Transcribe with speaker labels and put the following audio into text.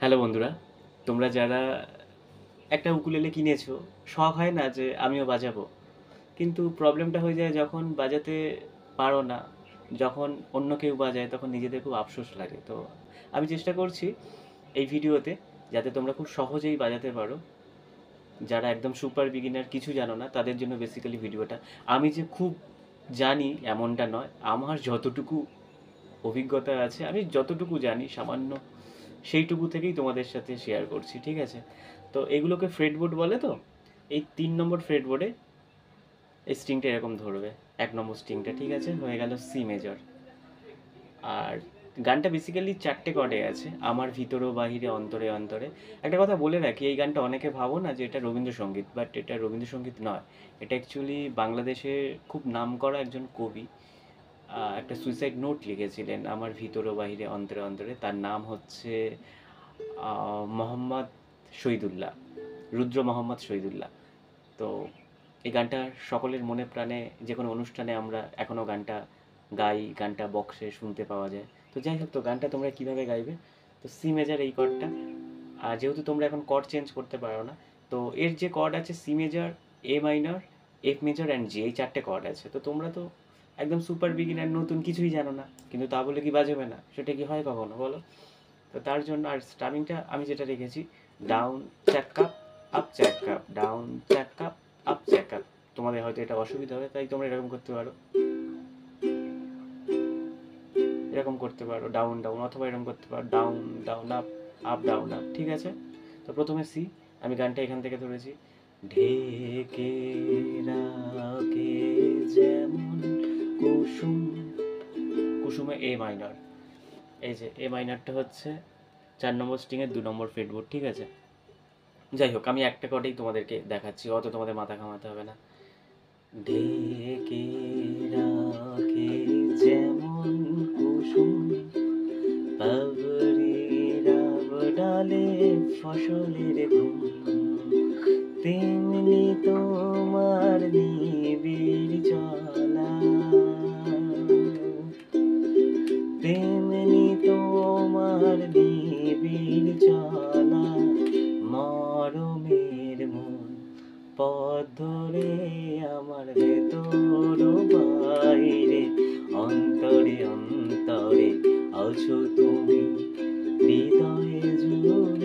Speaker 1: Hello বন্ধুরা, তোমরা যারা একটা উকুলেলে কিনেছো, শখ হয় না যে আমিও বাজাবো? কিন্তু প্রবলেমটা হয়ে যায় যখন বাজাতে পারো না, যখন অন্য কেউ বাজায় তখন নিজেদের খুব আফসোস লাগে। তো আমি চেষ্টা করছি এই ভিডিওতে যাতে তোমরা খুব সহজেই বাজাতে পারো। যারা একদম সুপার বিগিনার, কিছু জানো না, তাদের জন্য বেসিক্যালি ভিডিওটা। আমি যে খুব জানি এমনটা নয়, আমার যতটুকু অভিজ্ঞতা আছে, আমি যতটুকু জানি সামান্য, সেইটুকু থেকেই তোমাদের সাথে শেয়ার করছি, ঠিক আছে? তো এগুলোকে ফ্রেডবোর্ড বলে। তো এই 3 নম্বর ফ্রেডবোর্ডে এই স্ট্রিংটা এরকম ধরবে, 1 নম্বর স্ট্রিংটা, ঠিক আছে? হয়ে গেল সি মেজর। আর গানটা বেসিক্যালি 4টে কর্ডে আছে, আমার ভিতর ও বাহিরে, অন্তরে অন্তরে। একটা কথা বলে রাখি, এই গানটা অনেকে ভাবো না যে এটা রবীন্দ্রসঙ্গীত, বাট এটা রবীন্দ্রসঙ্গীত নয়। এটা অ্যাকচুয়ালি বাংলাদেশের খুব নামকরা একজন কবি একটা সুইসাইড নোট লিখেছিলেন, আমার ভিতর ও বাহিরে, অন্তরে অন্তরে। তার নাম হচ্ছে মোহাম্মদ শহীদুল্লাহ, রুদ্র মোহাম্মদ শহীদুল্লাহ। তো এই গানটা সকলের মনে প্রাণে, যে কোনো অনুষ্ঠানে আমরা এখনও গানটা গাই, গানটা বক্সে শুনতে পাওয়া যায়। তো যাই হোক, তো গানটা তোমরা কীভাবে গাইবে? তো সি মেজার এই কর্ডটা, আর যেহেতু তোমরা এখন কর্ড চেঞ্জ করতে পারো না, তো এর যে কর্ড আছে C major, A minor, F major and G, এই 4টে কর্ড আছে। তো তোমরা তো একদম সুপার বিগিনার, নতুন, কিছুই জানো না, কিন্তু তা বলে কি বাজাবে না? সেটা কি হয় কখনো, বলো? তো তার জন্য আর স্টামিংটা আমি যেটা রেখেছি, ডাউন চ্যাক কাপ, আপ চ্যাক কাপ, ডাউন চ্যাক কাপ, আপ চ্যাক কাপ। তোমাদের হয়তো এটা অসুবিধা হবে, তাই তোমরা এরকম করতে পারো, এরকম করতে পারো ডাউন ডাউন, অথবা এরকম করতে পারো down down up, up down up, ঠিক আছে? তো প্রথমে সি, আমি গানটা এখান থেকে ধরেছি। ঢেকে রাখে যেমন কুসুম, কুসুমে এ মাইনর। এই যে এ মাইনরটা হচ্ছে 4 নম্বর স্ট্রিংয়ের 2 নম্বর ফ্রেডবোর্ড, ঠিক আছে? যাই হোক, আমি একটা কর্ডেই তোমাদেরকে দেখাচ্ছি, অত তোমাদের মাথা ঘামাতে হবে না। ঢেকে রাখে যেমন কুসুম পাবরিরা ডালে ফসলের ঘুম, তেমনি তোমার নিবিড় চলা, তেমনি তোমার নিবিড় চলা, মরমের মন পথ ধরে আমার ভেতর বাইরে, অন্তরে অন্তরে আছো তুমি, হৃদয়ে জুড়ে